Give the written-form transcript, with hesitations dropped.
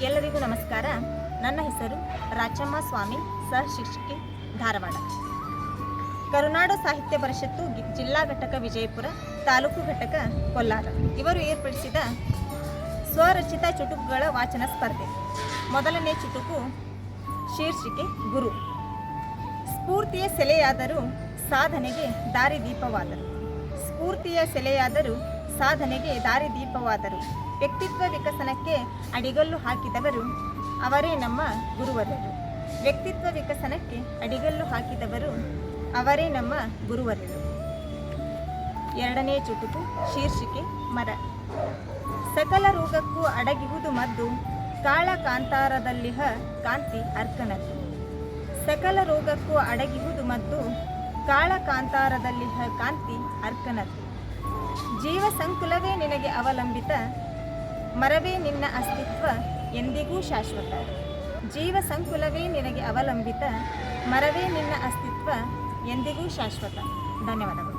ಎಲ್ಲರಿಗೂ ನಮಸ್ಕಾರ. ನನ್ನ ಹೆಸರು ರಾಚಮ್ಮ ಸ್ವಾಮಿ, ಸಹ ಶಿಕ್ಷಕಿ, ಧಾರವಾಡ. ಕರುನಾಡು ಸಾಹಿತ್ಯ ಪರಿಷತ್ತು ಜಿಲ್ಲಾ ಘಟಕ ವಿಜಯಪುರ, ತಾಲೂಕು ಘಟಕ ಕೋಲಾರ ಇವರು ಏರ್ಪಡಿಸಿದ ಸ್ವರಚಿತ ಚುಟುಕುಗಳ ವಾಚನ ಸ್ಪರ್ಧೆ. ಮೊದಲನೇ ಚುಟುಕು ಶೀರ್ಷಿಕೆ ಗುರು. ಸ್ಫೂರ್ತಿಯ ಸೆಲೆಯಾದರೂ ಸಾಧನೆಗೆ ದಾರಿದೀಪವಾದರು. ಸ್ಫೂರ್ತಿಯ ಸೆಲೆಯಾದರೂ ಸಾಧನೆಗೆ ದಾರಿದೀಪವಾದರು. ವ್ಯಕ್ತಿತ್ವ ವಿಕಸನಕ್ಕೆ ಅಡಿಗಲ್ಲು ಹಾಕಿದವರು ಅವರೇ ನಮ್ಮ ಗುರುವರರು. ವ್ಯಕ್ತಿತ್ವ ವಿಕಸನಕ್ಕೆ ಅಡಿಗಲ್ಲು ಹಾಕಿದವರು ಅವರೇ ನಮ್ಮ ಗುರುವರರು. ಎರಡನೇ ಚುಟುಕು ಶೀರ್ಷಿಕೆ ಮರ. ಸಕಲ ರೋಗಕ್ಕೂ ಅಡಗಿಹುದು ಮದ್ದು, ಕಾಳ ಕಾಂತಾರದಲ್ಲಿಹ ಕಾಂತಿ ಅರ್ಕನದ್ದು. ಸಕಲ ರೋಗಕ್ಕೂ ಅಡಗಿಹುದು ಮದ್ದು, ಕಾಳ ಕಾಂತಾರದಲ್ಲಿಹ ಕಾಂತಿ ಅರ್ಕನದ್ದು. ಜೀವ ಸಂಕುಲವೇ ನಿನಗೆ ಅವಲಂಬಿತ, ಮರವೇ ನಿನ್ನ ಅಸ್ತಿತ್ವ ಎಂದಿಗೂ ಶಾಶ್ವತ. ಜೀವ ಸಂಕುಲವೇ ನಿನಗೆ ಅವಲಂಬಿತ, ಮರವೇ ನಿನ್ನ ಅಸ್ತಿತ್ವ ಎಂದಿಗೂ ಶಾಶ್ವತ. ಧನ್ಯವಾದಗಳು.